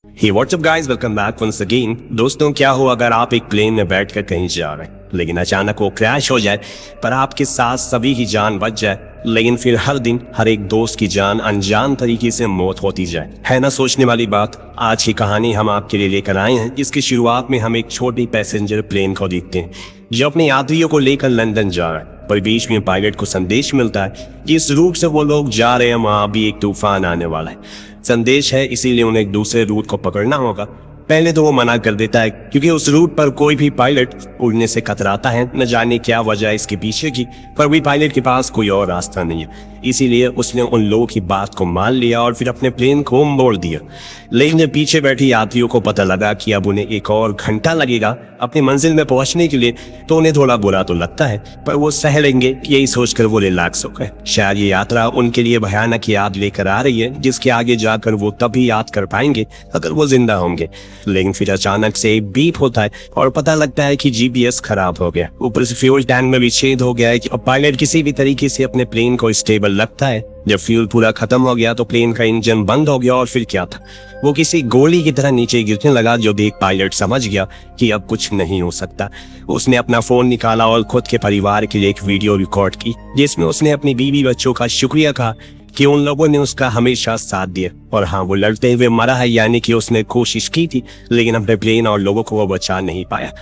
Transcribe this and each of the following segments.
Hey what's up guys, welcome back once again. दोस्तों, क्या हो अगर आप एक प्लेन में बैठकर कहीं जा रहे हैं लेकिन अचानक वो क्रैश हो जाए पर आपके साथ सभी की जान बच जाए, लेकिन फिर हर दिन हर एक दोस्त की जान अनजान तरीके से मौत होती जाए। है ना सोचने वाली बात। आज की कहानी हम आपके लिए लेकर आए हैं, जिसकी शुरुआत में हम एक छोटी पैसेंजर प्लेन को देखते हैं जो अपने यात्रियों को लेकर लंदन जा रहा है। पर बीच में पायलट को संदेश मिलता है कि इस रूट से वो लोग जा रहे हैं, वहां भी एक तूफान आने वाला है। संदेश है, इसीलिए उन्हें एक दूसरे रूट को पकड़ना होगा। पहले तो वो मना कर देता है क्योंकि उस रूट पर कोई भी पायलट उड़ने से कतराता है। न जाने क्या वजह इसके पीछे की, पर भी पायलट के पास कोई और रास्ता नहीं है। इसीलिए उसने उन लोगों की बात को मान लिया और फिर अपने प्लेन को मोड़ दिया। लेकिन जब पीछे बैठे यात्रियों को पता लगा कि अब उन्हें एक और घंटा लगेगा अपनी मंजिल में पहुंचने के लिए, तो उन्हें थोड़ा बुरा तो लगता है, पर वो सह लेंगे। यही सोचकर वो रिलैक्स हो गए। शायद ये यात्रा उनके लिए भयानक याद लेकर आ रही है, जिसके आगे जाकर वो तभी याद कर पाएंगे अगर वो जिंदा होंगे। लेकिन फिर अचानक से एक बीप होता है और पता लगता है कि जीपीएस खराब हो गया। ऊपर से फ्यूल टैंक में भी छेद हो गया है कि पायलट किसी भी तरीके से अपने प्लेन को स्टेबल लगता है। जब फ्यूल पूरा खत्म हो गया तो प्लेन का इंजन बंद हो गया और फिर क्या था, वो किसी गोली की तरह नीचे गिरने लगा, जो देख पायलट समझ गया कि अब कुछ नहीं हो सकता। उसने अपना फोन निकाला और खुद के परिवार के लिए एक वीडियो रिकॉर्ड की, जिसमें उसने अपनी बीवी बच्चों का शुक्रिया कहा कि उन लोगों ने उसका हमेशा साथ दिया। और हाँ, वो लड़ते हुए मरा है, यानी कि उसने कोशिश की थी लेकिन अपने प्लेन और लोगों को वो बचा नहीं पाया।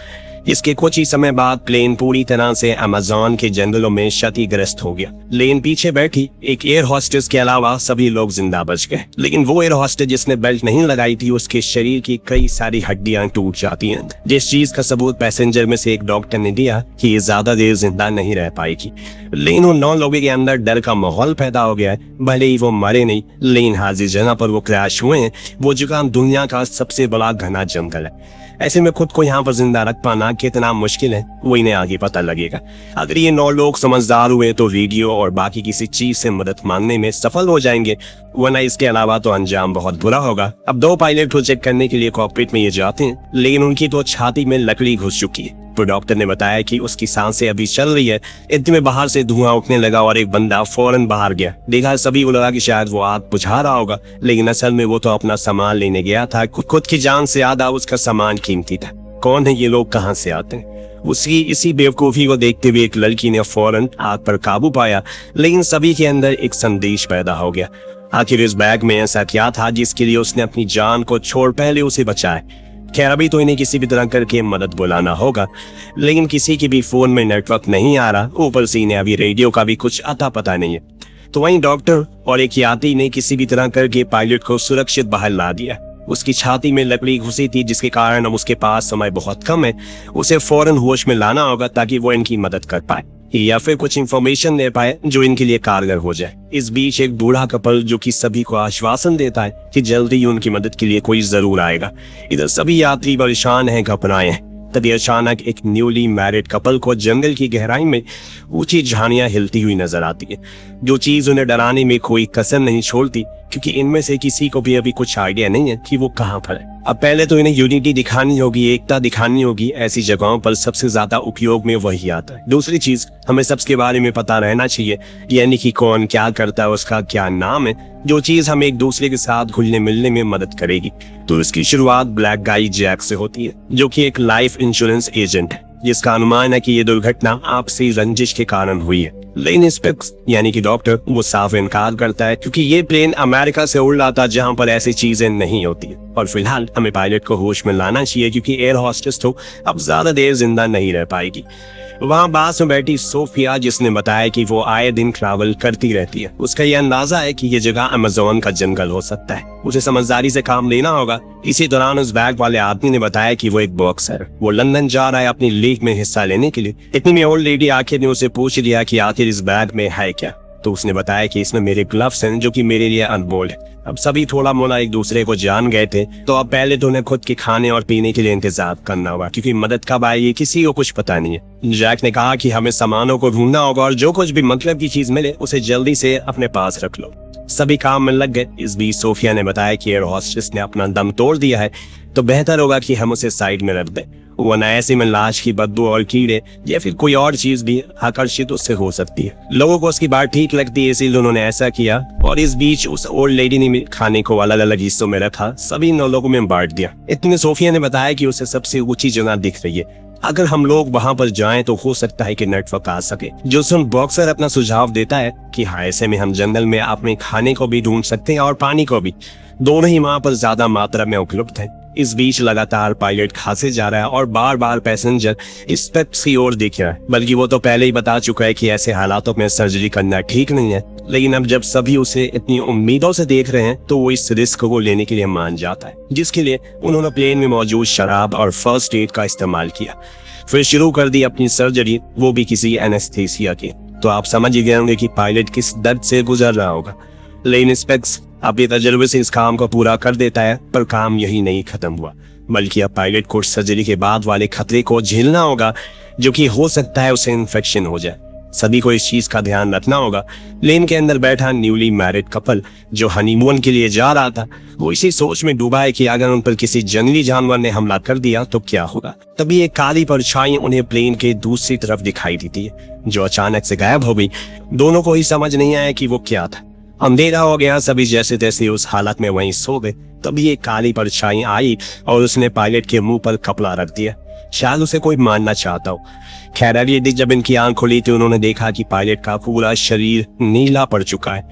इसके कुछ ही समय बाद प्लेन पूरी तरह से अमेज़न के जंगलों में क्षतिग्रस्त हो गया। लेकिन पीछे बैठी एक एयर होस्टेस के अलावा सभी लोग जिंदा बच गए। लेकिन वो एयर होस्टेस जिसने बेल्ट नहीं लगाई थी, उसके शरीर की कई सारी हड्डियां टूट जाती हैं, जिस चीज का सबूत पैसेंजर में से एक डॉक्टर ने दिया कि ये ज्यादा देर जिंदा नहीं रह पाएगी। लेकिन उन 9 लोगों के अंदर डर का माहौल पैदा हो गया है। भले ही वो मरे नहीं, लेकिन हाजिर जगह पर वो क्रैश हुए हैं। वो जगह दुनिया का सबसे बड़ा घना जंगल है। ऐसे में खुद को यहाँ पर जिंदा रख पाना कितना मुश्किल है, वो इन्हें आगे पता लगेगा। अगर ये 9 लोग समझदार हुए तो वीडियो और बाकी किसी चीज से मदद मांगने में सफल हो जाएंगे, वरना इसके अलावा तो अंजाम बहुत बुरा होगा। अब 2 पायलट को चेक करने के लिए कॉकपिट में ये जाते हैं, लेकिन उनकी तो छाती में लकड़ी घुस चुकी है। तो डॉक्टर ने बताया कि उसकी सांसें अभी चल रही है। इतने में बाहर से धुआं उठने लगा और एक बंदा फौरन बाहर गया। देखा सभी को लगा कि शायद वो आग बुझा रहा होगा, लेकिन असल में वो तो अपना सामान लेने गया था। खुद की जान से ज्यादा उसका सामान कीमती था। कौन है ये लोग, कहाँ से आते हैं? उसी इसी बेवकूफी को देखते हुए एक लड़की ने फौरन आग पर काबू पाया, लेकिन सभी के अंदर एक संदेश पैदा हो गया। आखिर इस बैग में ऐसा क्या था जिसके लिए उसने अपनी जान को छोड़ पहले उसे बचाए? खैर, अभी तो इन्हें किसी भी तरह करके मदद बुलाना होगा, लेकिन किसी की भी फोन में नेटवर्क नहीं आ रहा। ऊपर से इन्हें अभी रेडियो का भी कुछ अता पता नहीं है। तो वहीं डॉक्टर और एक यात्री ने किसी भी तरह करके पायलट को सुरक्षित बाहर ला दिया। उसकी छाती में लकड़ी घुसी थी, जिसके कारण अब उसके पास समय बहुत कम है। उसे फौरन होश में लाना होगा ताकि वो इनकी मदद कर पाए या फिर कुछ इंफॉर्मेशन दे पाए जो इनके लिए कारगर हो जाए। इस बीच एक बूढ़ा कपल जो कि सभी को आश्वासन देता है कि जल्दी ही उनकी मदद के लिए कोई जरूर आएगा। इधर सभी यात्री परेशान हैं, घबराए हैं। तभी अचानक एक न्यूली मैरिड कपल को जंगल की गहराई में ऊंची झाड़ियां हिलती हुई नजर आती है, जो चीज उन्हें डराने में कोई कसर नहीं छोड़ती, क्योंकि इनमें से किसी को भी अभी कुछ आइडिया नहीं है कि वो कहाँ पर है। अब पहले तो इन्हें यूनिटी दिखानी होगी, एकता दिखानी होगी। ऐसी जगहों पर सबसे ज्यादा उपयोग में वही आता है। दूसरी चीज, हमें सबके बारे में पता रहना चाहिए, यानी कि कौन क्या करता है, उसका क्या नाम है, जो चीज हमें एक दूसरे के साथ घुलने मिलने में मदद करेगी। तो इसकी शुरुआत ब्लैक गाई जैक से होती है, जो कि एक लाइफ इंश्योरेंस एजेंट है, जिसका अनुमान है कि ये दुर्घटना आपसी रंजिश के कारण हुई है। लेकिन स्पेक्स यानी कि डॉक्टर वो साफ इनकार करता है, क्योंकि ये प्लेन अमेरिका से उड़ रहा था जहां पर ऐसी चीजें नहीं होती है। और फिलहाल हमें पायलट को होश में लाना चाहिए, क्योंकि एयर होस्टेस तो अब ज्यादा देर जिंदा नहीं रह पाएगी। वहाँ पास में बैठी सोफिया, जिसने बताया कि वो आए दिन ट्रैवल करती रहती है। उसका यह अंदाजा है कि ये जगह अमेज़न का जंगल हो सकता है। उसे समझदारी से काम लेना होगा। इसी दौरान उस बैग वाले आदमी ने बताया कि वो एक बॉक्सर है, वो लंदन जा रहा है अपनी लीग में हिस्सा लेने के लिए। इतनी में ओल्ड लेडी आखिर ने उसे पूछ लिया कि आखिर इस बैग में है क्या। तो उसने बताया कि इसमें मेरे ग्लव्स हैं, जो कि मेरे लिए अनमोल है। अब सभी थोड़ा मोड़ा एक दूसरे को जान गए थे, तो अब पहले तो उन्हें खुद के खाने और पीने के लिए इंतजार करना होगा, क्योंकि मदद कब आएगी किसी को कुछ पता नहीं है। जैक ने कहा कि हमें सामानों को ढूंढना होगा और जो कुछ भी मतलब की चीज मिले उसे जल्दी से अपने पास रख लो। सभी काम में लग गए। इस बीच सोफिया ने बताया कि एयर हॉस्टेस ने अपना दम तोड़ दिया है, तो बेहतर होगा कि हम उसे साइड में रख दें, वरना ऐसे में लाश की बदबू और कीड़े या फिर कोई और चीज भी आकर्षित उससे हो सकती है। लोगों को उसकी बात ठीक लगती है, इसीलिए उन्होंने ऐसा किया। और इस बीच उस ओल्ड लेडी ने खाने को अलग अलग हिस्सों में रखा, सभी 9 लोगों में बांट दिया। इतने सोफिया ने बताया कि उसे सबसे ऊंची जगह दिख रही है, अगर हम लोग वहां पर जाएं तो हो सकता है कि नेटवर्क आ सके। जो सुन बॉक्सर अपना सुझाव देता है कि हाँ, ऐसे में हम जंगल में अपने खाने को भी ढूंढ सकते हैं और पानी को भी, दोनों ही वहां पर ज्यादा मात्रा में उपलब्ध है। इस बीच लगातार पायलट खांसे जा रहा है और बार बार पैसेंजर इस पेप्स की ओर देख रहा है, बल्कि वो तो पहले ही बता चुका है कि ऐसे हालातों में सर्जरी करना ठीक नहीं है। लेकिन अब जब सभी उसे इतनी उम्मीदों से देख रहे हैं तो वो इस रिस्क को लेने के लिए मान जाता है, जिसके लिए उन्होंने प्लेन में मौजूद शराब और फर्स्ट एड का इस्तेमाल किया। फिर शुरू कर दी अपनी सर्जरी, वो भी किसी एनेस्थीसिया की। तो आप समझ ही गए होंगे कि पायलट किस दर्द से गुजर रहा होगा। लेकिन स्पेक्स अपने तजुर्बे से इस काम को पूरा कर देता है, पर काम यही नहीं खत्म हुआ, बल्कि अब पायलट को सर्जरी के बाद वाले खतरे को झेलना होगा, जो कि हो सकता है उसे इन्फेक्शन हो जाए। सभी को इस चीज का ध्यान रखना होगा। लेन के अंदर बैठा न्यूली मैरिड कपल जो हनीमून के लिए जा रहा था, वो इसी सोच में डूबा है कि अगर उन पर किसी जंगली जानवर ने हमला कर दिया तो क्या होगा। तभी एक काली परछाई उन्हें प्लेन के दूसरी तरफ दिखाई देती है, जो अचानक से गायब हो गई। दोनों को ही समझ नहीं आया कि वो क्या था। अंधेरा हो गया, सभी जैसे तैसे उस हालत में वहीं सो गए। तभी एक काली परछाई आई और उसने पायलट के मुंह पर कपड़ा रख दिया, शायद उसे कोई मारना चाहता हो। खैर अगले दिन जब इनकी आंख खुली तो उन्होंने देखा कि पायलट का पूरा शरीर नीला पड़ चुका है,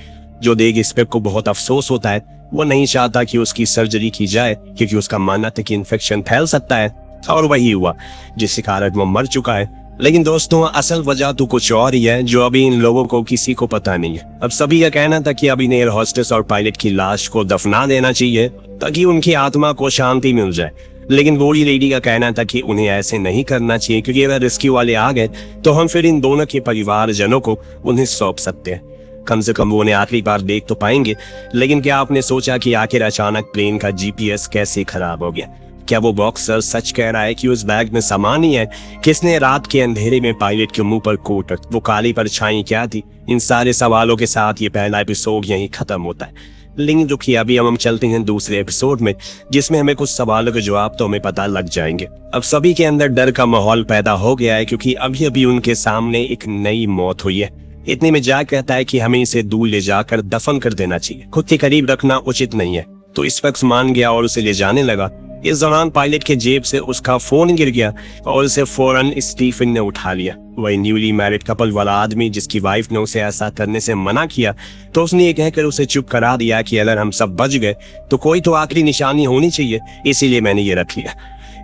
जो देख स्पेक को बहुत अफसोस होता है। वो नहीं चाहता कि उसकी सर्जरी की जाए, क्योंकि उसका मानना था कि इन्फेक्शन फैल सकता है, और वही हुआ, जिसके कारण वो मर चुका है। लेकिन दोस्तों, असल वजह तो कुछ और ही है, जो अभी इन लोगों को किसी को पता नहीं है। अब सभी का कहना था कि अभी एयर हॉस्टेस और पायलट की लाश को दफना देना चाहिए ताकि उनकी आत्मा को शांति मिल जाए। लेकिन बूढ़ी लेडी का कहना था कि उन्हें ऐसे नहीं करना चाहिए, क्योंकि अगर रेस्क्यू वाले आ गए तो हम फिर इन दोनों के परिवारजनों को उन्हें सौंप सकते हैं। कम से कम वो उन्हें आखिरी बार देख तो पाएंगे। लेकिन क्या आपने सोचा कि आखिर अचानक प्लेन का जीपीएस कैसे खराब हो गया? क्या वो बॉक्सर सच कह रहा है कि उस बैग में सामान ही है? किसने रात के अंधेरे में पायलट के मुंह पर कोट? वो काली परछाई क्या थी? इन सारे सवालों के साथ ये पहला एपिसोड यहीं खत्म होता है। लेकिन रुकिए, अभी हम चलते हैं दूसरे एपिसोड में, जिसमें हमें कुछ सवालों के जवाब तो हमें पता लग जाएंगे। अब सभी के अंदर डर का माहौल पैदा हो गया है, क्योंकि अभी अभी उनके सामने एक नई मौत हुई है। इतने में जैक कहता है कि हमें इसे दूर ले जाकर दफन कर देना चाहिए, खुद के करीब रखना उचित नहीं है। तो इस वक्त मान गया और उसे ले जाने लगा। इस दौरान पायलट के जेब से उसका फोन गिर गया और उसे फौरन स्टीफन ने उठा लिया। वही न्यूली मैरिड कपल वाला आदमी जिसकी वाइफ ने उसे ऐसा करने से मना किया, तो उसने ये कहकर उसे चुप करा दिया कि अगर हम सब बच गए तो कोई तो आखिरी निशानी होनी चाहिए, इसीलिए मैंने ये रख लिया।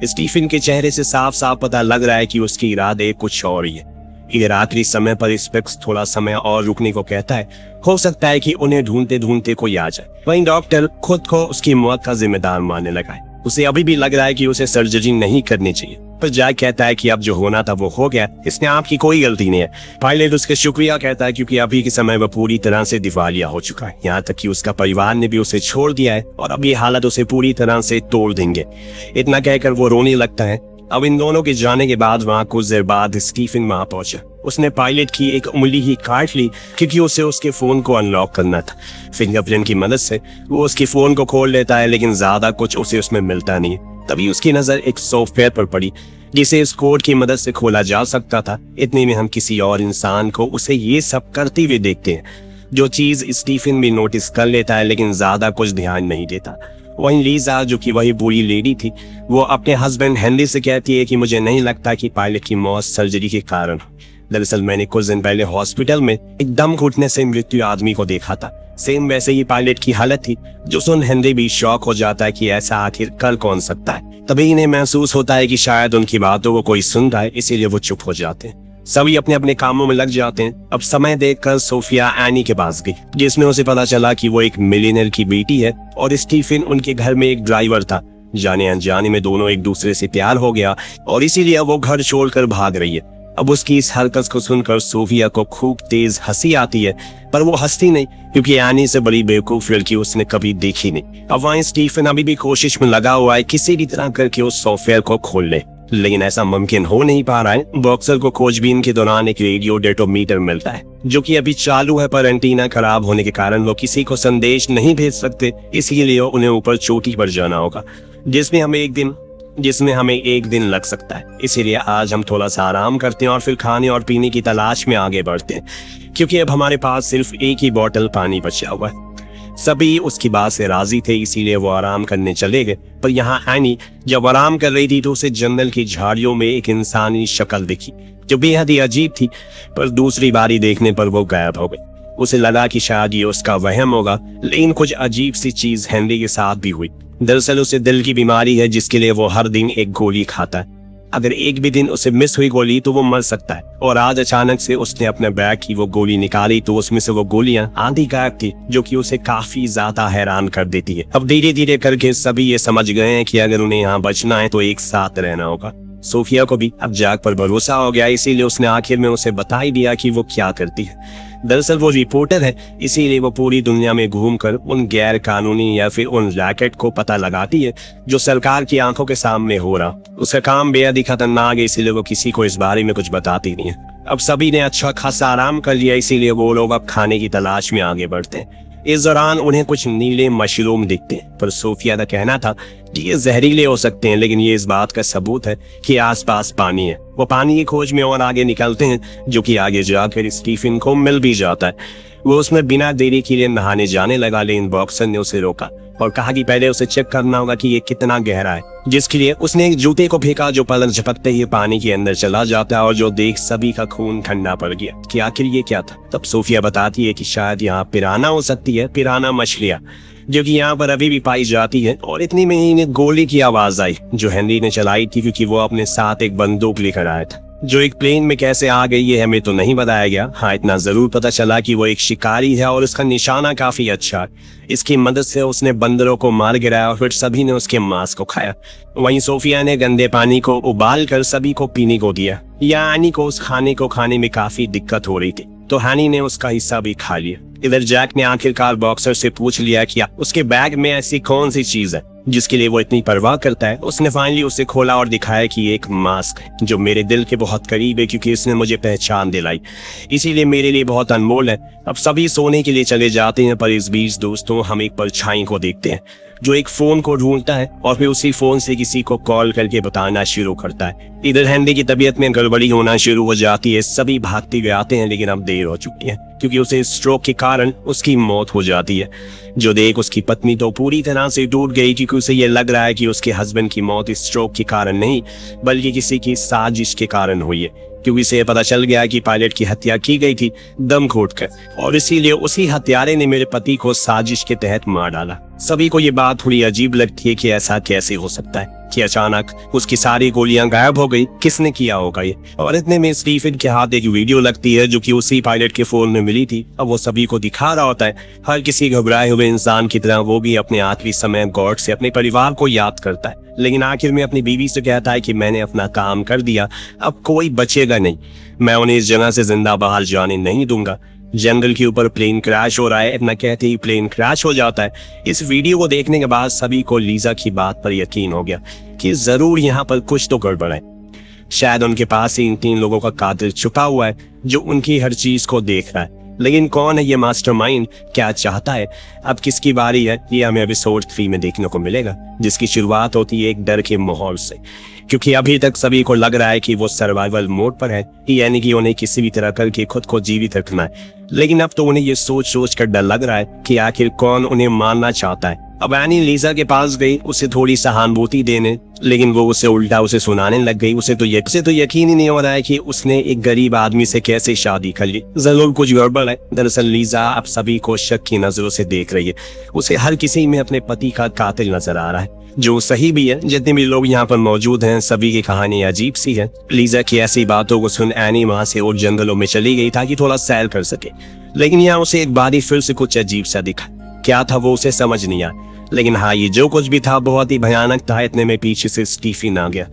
स्टीफन के चेहरे से साफ साफ पता लग रहा है कि उसके इरादे कुछ और ही है। इधर आखिरी समय पर स्पेक्स थोड़ा समय और रुकने को कहता है, हो सकता है कि उन्हें ढूंढते ढूंढते कोई आ जाए। वहीं डॉक्टर खुद को उसकी मौत का जिम्मेदार मानने लगा है। उसे अभी भी लग रहा है कि उसे सर्जरी नहीं करनी चाहिए, पर जैक कहता है कि अब जो होना था वो हो गया, इसमें आपकी कोई गलती नहीं है। पायलट उसके शुक्रिया कहता है, क्योंकि अभी के समय वह पूरी तरह से दिवालिया हो चुका है। यहाँ तक कि उसका परिवार ने भी उसे छोड़ दिया है और अब ये हालत उसे पूरी तरह से तोड़ देंगे। इतना कहकर वो रोने लगता है। अब इन दोनों के जाने के बाद वहाँ कुछ देर बाद स्टीफन वहाँ पहुंचा। उसने पायलट की एक उंगली ही काट ली, क्योंकि उसे उसके फोन को अनलॉक करना था। फिंगरप्रिंट की मदद से वो उसके फोन को खोल लेता है, लेकिन ज्यादा कुछ उसे उसमें मिलता नहीं। तभी उसकी नजर एक सॉफ्टवेयर पर पड़ी, जिसे इस कोड की मदद से खोला जा सकता था। इतने में हम किसी और इंसान को उसे ये सब करते हुए देखते हैं, जो चीज स्टीफन भी नोटिस कर लेता है, लेकिन ज्यादा कुछ ध्यान नहीं देता। वहीं लीजा, जो कि वही बूढ़ी लेडी थी, वो अपने हस्बैंड हेनरी से कहती है कि मुझे नहीं लगता कि पायलट की मौत सर्जरी के कारण। दरअसल मैंने कुछ दिन पहले हॉस्पिटल में एक दम घुटने से मृत्यु आदमी को देखा था। सेम वैसे ही पायलट की हालत थी, जो सुन हेनरी भी शॉक हो जाता है कि ऐसा आखिर कर कौन सकता है। तभी इन्हें महसूस होता है कि शायद उनकी बातों को कोई सुन रहा है, इसीलिए वो चुप हो जाते हैं। सभी अपने अपने कामों में लग जाते हैं। अब समय देखकर सोफिया एनी के पास गई, जिसमें उसे पता चला कि वो एक मिलियनर की बेटी है और स्टीफन उनके घर में एक ड्राइवर था। जाने अनजाने में दोनों एक दूसरे से प्यार हो गया और इसीलिए वो घर छोड़कर भाग रही है। अब उसकी इस हरकत को सुनकर सोफिया को खूब तेज हंसी आती है, पर वो हंसती नहीं, क्योंकि एनी से बड़ी बेवकूफ लड़की उसने कभी देखी नहीं। अब वहाँ स्टीफन अभी भी कोशिश में लगा हुआ है किसी भी तरह करके उस सॉफ्टवेयर को खोल ले। लेकिन ऐसा मुमकिन हो नहीं पा रहा है। बॉक्सर को खोजबीन के दौरान एक रेडियो डेटोमीटर मिलता है जो कि अभी चालू है, पर एंटीना खराब होने के कारण वो किसी को संदेश नहीं भेज सकते। इसीलिए उन्हें ऊपर चोटी पर जाना होगा जिसमें हमें एक दिन लग सकता है। इसीलिए आज हम थोड़ा सा आराम करते हैं और फिर खाने और पीने की तलाश में आगे बढ़ते हैं, क्योंकि अब हमारे पास सिर्फ एक ही बोतल पानी बचा हुआ है। सभी उसकी बात से राजी थे, इसीलिए वो आराम करने चले गए। पर यहाँ एनी जब आराम कर रही थी तो उसे जंगल की झाड़ियों में एक इंसानी शक्ल दिखी जो बेहद ही अजीब थी। पर दूसरी बारी देखने पर वो गायब हो गई। उसे लगा कि शायद ये उसका वहम होगा, लेकिन कुछ अजीब सी चीज हेनरी के साथ भी हुई। दरअसल उसे दिल की बीमारी है जिसके लिए वो हर दिन एक गोली खाता है। अगर एक भी दिन उसे मिस हुई गोली तो वो मर सकता है। और आज अचानक से उसने अपने बैग की वो गोली निकाली तो उसमें से वो गोलियां आधी गायब थी, जो कि उसे काफी ज्यादा हैरान कर देती है। अब धीरे धीरे करके सभी ये समझ गए हैं कि अगर उन्हें यहाँ बचना है तो एक साथ रहना होगा। सोफिया को भी अब जैक पर भरोसा हो गया, इसीलिए उसने आखिर में उसे बता ही दिया कि वो क्या करती है। दरअसल वो रिपोर्टर है, इसीलिए वो पूरी दुनिया में घूमकर उन गैर कानूनी या फिर उन रैकेट को पता लगाती है जो सरकार की आंखों के सामने हो रहा। उसका काम बेहद ही खतरनाक है, इसीलिए वो किसी को इस बारे में कुछ बताती नहीं है। अब सभी ने अच्छा खासा आराम कर लिया, इसीलिए वो लोग अब खाने की तलाश में आगे बढ़ते हैं। इस दौरान उन्हें कुछ नीले मशरूम दिखते हैं, पर सोफिया का कहना था कि ये जहरीले हो सकते हैं, लेकिन ये इस बात का सबूत है कि आसपास पानी है। वो पानी की खोज में और आगे निकलते हैं, जो कि आगे जाकर स्टीफन को मिल भी जाता है। वो उसमें बिना देरी के लिए नहाने जाने लगा, लेकिन बॉक्सर ने उसे रोका और कहा कि पहले उसे चेक करना होगा कि ये कितना गहरा है, जिसके लिए उसने एक जूते को फेंका जो पलक झपकते ही पानी के अंदर चला जाता है और जो देख सभी का खून ठंडा पड़ गया कि आखिर ये क्या था। तब सोफिया बताती है कि शायद यहाँ पिराना हो सकती है, पिराना मछलियाँ, जो कि यहाँ पर अभी भी पाई जाती है। और इतनी में ही गोली की आवाज आई जो हेनरी ने चलाई थी, क्योंकि वो अपने साथ एक बंदूक लेकर आया था जो एक प्लेन में कैसे आ गई ये हमें तो नहीं बताया गया। हाँ, इतना जरूर पता चला कि वो एक शिकारी है और उसका निशाना काफी अच्छा है। इसकी मदद से उसने बंदरों को मार गिराया और फिर सभी ने उसके मांस को खाया। वहीं सोफिया ने गंदे पानी को उबाल कर सभी को पीने को दिया। या एनी को उस खाने को खाने में काफी दिक्कत हो रही थी, तो हैनी ने उसका हिस्सा भी खा लिया। इधर जैक ने आखिरकार बॉक्सर से पूछ लिया कि उसके बैग में ऐसी कौन सी चीज है जिसके लिए वो इतनी परवाह करता है। उसने फाइनली उसे खोला और दिखाया कि एक मास्क है जो मेरे दिल के बहुत करीब है, क्योंकि इसने मुझे पहचान दिलाई, इसीलिए मेरे लिए बहुत अनमोल है। अब सभी सोने के लिए चले जाते हैं, पर इस बीच दोस्तों हम एक परछाई को देखते हैं जो एक फोन को ढूंढता है और फिर उसी फोन से किसी को कॉल करके बताना शुरू करता है। इधर हेनरी की तबीयत में गड़बड़ी होना शुरू हो जाती है। सभी भागते हुए आते हैं, लेकिन अब देर हो चुकी है, क्योंकि उसे स्ट्रोक के कारण उसकी मौत हो जाती है। जो देख उसकी पत्नी तो पूरी तरह से टूट गई, क्योंकि उसे ये लग रहा है कि उसके हस्बैंड की मौत स्ट्रोक के कारण नहीं बल्कि किसी की साजिश के कारण हुई है, क्योंकि इसे पता चल गया कि पायलट की हत्या की गई थी दम घोटकर, और इसीलिए उसी हत्यारे ने मेरे पति को साजिश के तहत मार डाला। सभी को ये बात थोड़ी अजीब लगती है कि ऐसा कैसे हो सकता है कि अचानक उसकी सारी गोलियां गायब हो गई। किसने किया होगा ये? और इतने में स्टीफन के हाथ एक वीडियो लगती है जो कि उसी पायलट के फोन में मिली थी। अब वो सभी को दिखा रहा होता है। हर किसी घबराए हुए इंसान की तरह वो भी अपने आखिरी समय गॉड से अपने परिवार को याद करता है, लेकिन आखिर में अपनी बीवी से कहता है कि मैंने अपना काम कर दिया, अब कोई बचेगा नहीं, मैं उन्हें इस जगह से जिंदा बाहर जाने नहीं दूंगा। जंगल के ऊपर प्लेन क्रैश हो रहा है, इतना कहते ही प्लेन क्रैश हो जाता है। इस वीडियो को देखने के बाद सभी को लीजा की बात पर यकीन हो गया कि जरूर यहाँ पर कुछ तो गड़बड़ है। शायद उनके पास ही इन 3 लोगों का कातिल छुपा हुआ है जो उनकी हर चीज को देख रहा है। लेकिन कौन है ये मास्टरमाइंड, क्या चाहता है, अब किसकी बारी है, ये हमें एपिसोड 3 में देखने को मिलेगा, जिसकी शुरुआत होती है एक डर के माहौल से, क्योंकि अभी तक सभी को लग रहा है कि वो सर्वाइवल मोड पर है, यानी कि उन्हें किसी भी तरह करके खुद को जीवित रखना है। लेकिन अब तो उन्हें ये सोच कर डर लग रहा है कि आखिर कौन उन्हें मारना चाहता है। अब एनी लीजा के पास गई उसे थोड़ी सहानुभूति देने, लेकिन वो उसे उल्टा उसे सुनाने लग गई। उसे तो यकीन ही नहीं हो रहा है कि उसने एक गरीब आदमी से कैसे शादी कर ली, जरूर कुछ गड़बड़ है। दरअसल लीजा अब सभी को शक की नजरों से देख रही है। उसे हर किसी में अपने पति का कातिल नजर आ रहा है, जो सही भी है। जितने भी लोग यहाँ पर मौजूद हैं सभी की कहानी अजीब सी है। लीजा की ऐसी बातों को सुन एनी वहां से और जंगलों में चली गई ताकि थोड़ा सैर कर सके, लेकिन यहाँ उसे एक बारी फिर से कुछ अजीब सा दिखा। क्या था वो उसे समझ नहीं आया, लेकिन हाँ ये जो कुछ भी था बहुत ही भयानक था। इतने में पीछे से स्टीफन आ गया।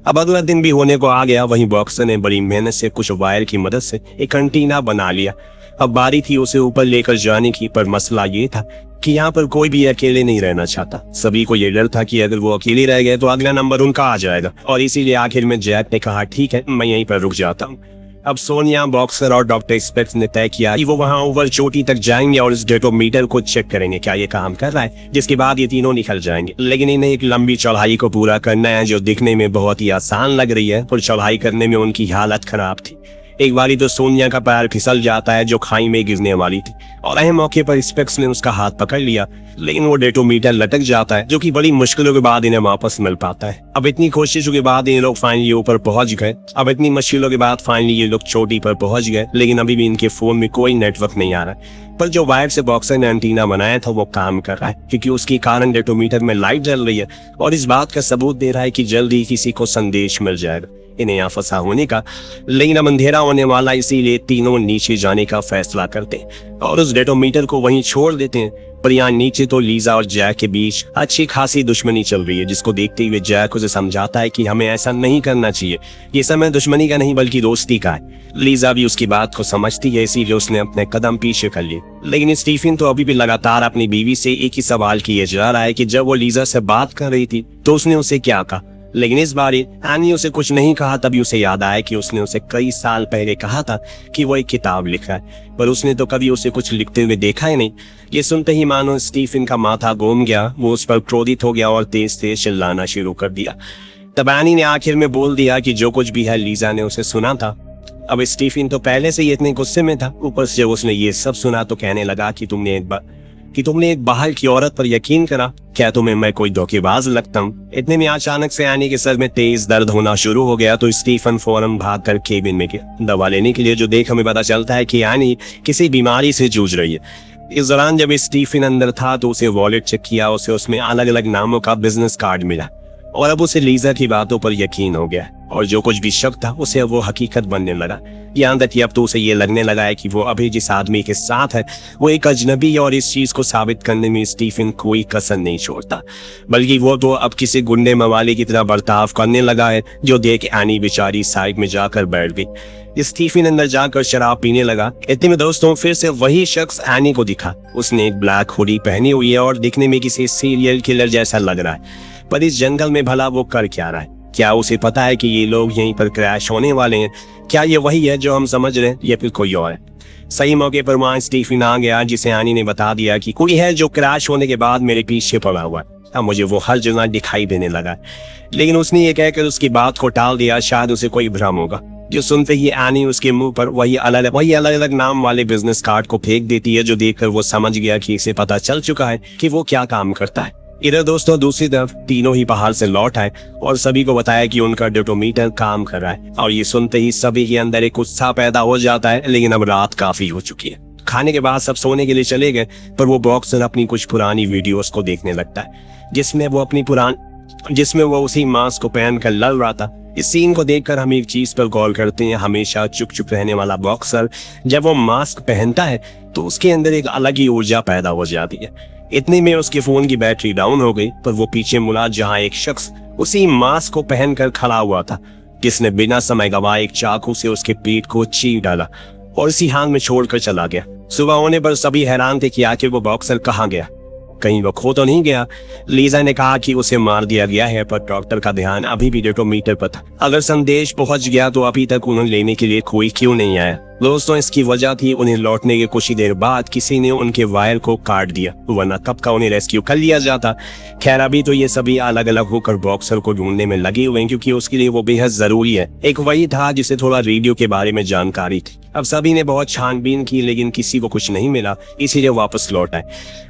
अब अगला दिन भी होने को आ गया। वहीं बॉक्सर ने बड़ी मेहनत से कुछ वायर की मदद से एक एंटीना बना लिया। अब बारी थी उसे ऊपर लेकर जाने की, पर मसला ये था कि यहाँ पर कोई भी अकेले नहीं रहना चाहता। सभी को ये डर था कि अगर वो अकेले रह गए तो अगला नंबर उनका आ जाएगा, और इसीलिए आखिर में जैक ने कहा ठीक है मैं यहीं पर रुक जाता हूँ। अब सोनिया, बॉक्सर और डॉक्टर स्पेक्स ने तय किया कि वो वहां ऊपर चोटी तक जाएंगे और इस डेटोमीटर को चेक करेंगे क्या ये काम कर रहा है, जिसके बाद ये तीनों निकल जाएंगे। लेकिन इन्हें एक लंबी चढ़ाई को पूरा करना है जो दिखने में बहुत ही आसान लग रही है, और चढ़ाई करने में उनकी हालत खराब थी। एक बारी तो सोनिया का पैर फिसल जाता है जो खाई में गिरने वाली थी, और अहम मौके पर स्पेक्स ने उसका हाथ पकड़ लिया, लेकिन वो डेटोमीटर लटक जाता है, जो कि बड़ी मुश्किलों के बाद इन्हें वापस मिल पाता है। अब इतनी कोशिशों के बाद इन लोग फाइनली ऊपर पहुंच गए। अब इतनी मुश्किलों के बाद फाइनली ये लोग चोटी पर पहुंच गए, लेकिन अभी भी इनके फोन में कोई नेटवर्क नहीं आ रहा। पर जो वायर से बॉक्सर ने एंटीना बनाया था वो काम कर रहा है, क्योंकि उसके कारण डेटोमीटर में लाइट जल रही है, और इस बात का सबूत दे रहा है कि जल्द ही किसी को संदेश मिल जाएगा इन्हें यहाँ फंसा होने का। लेकिन अब अंधेरा होने वाला, इसीलिए तीनों नीचे जाने का फैसला करते हैं और उस डेटोमीटर को वहीं छोड़ देते हैं। पर यहाँ नीचे तो लीजा और जैक के बीच अच्छी खासी दुश्मनी चल रही है, जिसको देखते हुए जैक उसे समझाता है कि हमें ऐसा नहीं करना चाहिए, ये समय दुश्मनी का नहीं बल्कि दोस्ती का है। लीजा भी उसकी बात को समझती है, इसीलिए उसने अपने कदम पीछे कर लिए। लेकिन स्टीफन तो अभी भी लगातार अपनी बीवी से एक ही सवाल किए जा रहा है कि जब वो लीजा से बात कर रही थी तो उसने उसे क्या कहा। लेकिन इस बार एनी उसे कुछ नहीं कहा। तभी उसे याद आया कि उसने उसे कई साल पहले कहा था कि वो एक किताब लिख रहा है, पर उसने तो कभी उसे कुछ लिखते हुए देखा ही नहीं। ये सुनते ही मानो स्टीफन का माथा घूम गया, वो उस पर क्रोधित हो गया और तेज तेज चिल्लाना शुरू कर दिया। तब एनी ने आखिर में बोल दिया कि जो कुछ भी है लीजा ने उसे सुना था। अब स्टीफन तो पहले से ही इतने गुस्से में था, ऊपर से जब उसने ये सब सुना तो कहने लगा कि तुमने एक बाहर की औरत पर यकीन करा, क्या तुम्हें मैं कोई धोखेबाज लगता हूँ। इतने में अचानक से एनी के सर में तेज दर्द होना शुरू हो गया, तो स्टीफन फौरन भागकर केबिन में गया दवा लेने के लिए, जो देख हमें पता चलता है कि एनी किसी बीमारी से जूझ रही है। इस दौरान जब स्टीफन अंदर था तो उसे वॉलेट चेक किया, उसे उसमें अलग अलग नामों का बिजनेस कार्ड मिला, और अब उसे लीजा की बातों पर यकीन हो गया, और जो कुछ भी शक था उसे अब वो हकीकत बनने लगा। यहाँ तक कि अब तो उसे ये लगने लगा है कि वो अभी जिस आदमी के साथ है वो एक अजनबी है, और इस चीज को साबित करने में स्टीफन कोई कसर नहीं छोड़ता, बल्कि वो तो अब किसी गुंडे मवाली की तरह बर्ताव करने लगा है, जो देख एनी बेचारी साइड में जाकर बैठ गई। स्टीफन अंदर जाकर शराब पीने लगा। इतने में दोस्तों फिर से वही शख्स एनी को दिखा। उसने एक ब्लैक हुडी पहनी हुई है और दिखने में किसी सीरियल किलर जैसा लग रहा है, पर इस जंगल में भला वो कर क्या रहा है? क्या उसे पता है कि ये लोग यहीं पर क्रैश होने वाले हैं? क्या ये वही है जो हम समझ रहे हैं या फिर कोई और है? सही मौके पर वहां स्टीफन आ गया, जिसे एनी ने बता दिया कि कोई है जो क्रैश होने के बाद मेरे पीछे पड़ा हुआ है। अब मुझे वो हर जगह दिखाई देने लगा, लेकिन उसने ये कहकर उसकी बात को टाल दिया, शायद उसे कोई भ्रम होगा। जो सुनते ही एनी उसके मुंह पर वही अलग अलग नाम वाले बिजनेस कार्ड को फेंक देती है, जो देखकर वो समझ गया कि इसे पता चल चुका है कि वो क्या काम करता है। इधर दोस्तों दूसरी तरफ तीनों ही पहाड़ से लौट आए और सभी को बताया कि उनका डेटोमीटर काम कर रहा है, और ये सुनते ही सभी के अंदर एक उत्साह पैदा हो जाता है। लेकिन अब रात काफी हो चुकी है। खाने के बाद सब सोने के लिए चले गए, पर वो बॉक्सर अपनी कुछ पुरानी वीडियोस को देखने लगता है, जिसमें वो उसी मास्क को पहनकर लड़ रहा था। इस सीन को देखकर हम एक चीज पर गौर करते हैं, हमेशा चुप रहने वाला बॉक्सर जब वो मास्क पहनता है तो उसके अंदर एक अलग ही ऊर्जा पैदा हो जाती है। इतने में उसके फोन की बैटरी डाउन हो गई, पर वो पीछे मुड़ा जहां एक शख्स उसी मास्क को पहनकर खड़ा हुआ था, जिसने बिना समय गवाए एक चाकू से उसके पीठ को चीर डाला और इसी हाल में छोड़कर चला गया। सुबह होने पर सभी हैरान थे कि आखिर वो बॉक्सर कहाँ गया, कहीं वो खो तो नहीं गया। लीजा ने कहा कि उसे मार दिया गया है, पर डॉक्टर का ध्यान अभी भी डेटोमीटर पर था। अगर संदेश पहुंच गया तो अभी तक उन्हें लेने के लिए कोई क्यों नहीं आया? दोस्तों इसकी वजह थी उन्हें लौटने के कुछ ही देर बाद किसी ने उनके वायर को काट दिया, वरना कब का उन्हें रेस्क्यू कर लिया जाता। खैर अभी तो ये सभी अलग अलग होकर बॉक्सर को ढूंढने में लगे हुए हैं, क्योंकि उसके लिए वो बेहद जरूरी है। एक वही था जिसे थोड़ा रेडियो के बारे में जानकारी थी। अब सभी ने बहुत छानबीन की, लेकिन किसी को कुछ नहीं मिला, इसीलिए वापस लौट आए।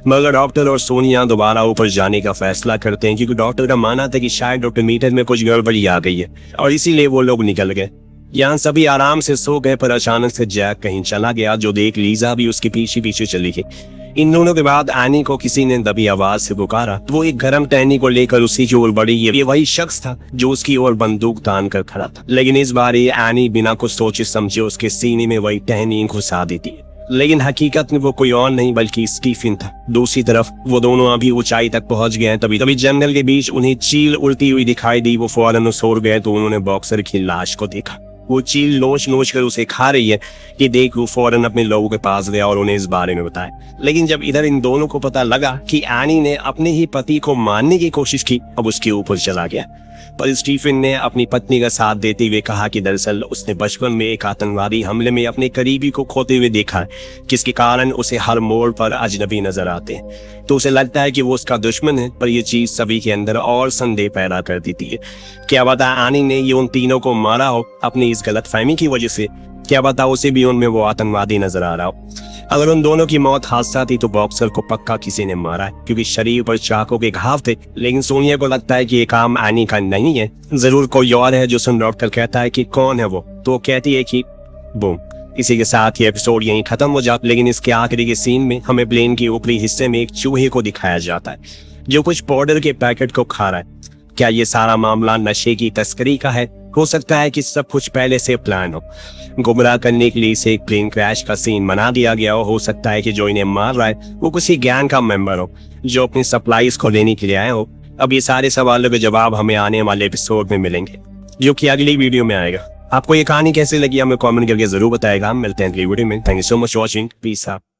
मगर डॉक्टर और सोनिया दोबारा ऊपर जाने का फैसला करते हैं, क्योंकि डॉक्टर का मानना था कि शायद डेटोमीटर में कुछ गड़बड़ी आ गई है, और इसीलिए वो लोग निकल गए। यहाँ सभी आराम से सो गए, पर अचानक से जैक कहीं चला गया, जो देख लीजा भी उसके पीछे पीछे चली गई। इन दोनों के बाद एनी को किसी ने दबी आवाज से पुकारा। वो एक गर्म टहनी को लेकर उसी की ओर बढ़ी। ये वही शख्स था जो उसकी ओर बंदूक तान कर खड़ा था, लेकिन इस बार एनी बिना कुछ सोचे समझे उसके सीने में वही टहनी घुसा देती है। लेकिन हकीकत में वो कोई और नहीं बल्कि स्टीफन था। दूसरी तरफ वो दोनों अभी ऊंचाई तक पहुंच गए। तभी जंगल के बीच उन्हें चील उड़ती हुई दिखाई दी। वो फौरन उस ओर गए तो उन्होंने बॉक्सर की लाश को देखा। वो चील नोच नोच कर उसे खा रही है कि देख वो फौरन अपने लोगों के पास गया और उन्हें इस बारे में बताया। लेकिन जब इधर इन दोनों को पता लगा कि एनी ने अपने ही पति को मारने की कोशिश की, अब उसके ऊपर चला गया। पर स्टीफन ने अपनी पत्नी का साथ देते हुए कहा कि दरअसल उसने बचपन में एक आतंकवादी हमले में अपने करीबी को खोते हुए देखा है, जिसके कारण उसे हर मोड़ पर अजनबी नजर आते हैं। तो उसे लगता है कि वो उसका दुश्मन है, पर यह चीज सभी के अंदर और संदेह पैदा कर देती है। क्या पता एनी ने ये उन तीनों को मारा हो अपनी इस गलतफहमी की वजह से, क्या पता उसे भी उनमें वो आतंकवादी नजर आ रहा हो। अगर उन दोनों की मौत हादसा थी तो बॉक्सर को पक्का किसी ने मारा है, क्योंकि शरीर पर चाकू के घाव थे। लेकिन सोनिया को लगता है कि ये काम एनी का नहीं है, जरूर कोई और है जो सुन लौट कर कहता है कि कौन है वो, तो कहती है कि बूम। इसी के साथ ये एपिसोड यहीं खत्म हो जाता। लेकिन इसके आखिरी के सीन में हमें प्लेन के ऊपरी हिस्से में एक चूहे को दिखाया जाता है जो कुछ पाउडर के पैकेट को खा रहा है। क्या ये सारा मामला नशे की तस्करी का है? हो सकता है कि सब कुछ पहले से प्लान हो, गुमराह करने के लिए इसे एक प्लेन क्रैश का सीन बना दिया गया हो सकता है कि जो इन्हें मार रहा है वो किसी गैंग का मेंबर हो जो अपनी सप्लाईज को लेने के लिए आए हो। अब ये सारे सवालों के जवाब हमें आने वाले एपिसोड में मिलेंगे, जो कि अगली वीडियो में आएगा। आपको ये कहानी कैसे लगी हमें कमेंट करके जरूर बताएगा। हम मिलते हैं अगली वीडियो में। Thank you so much watching. Peace out.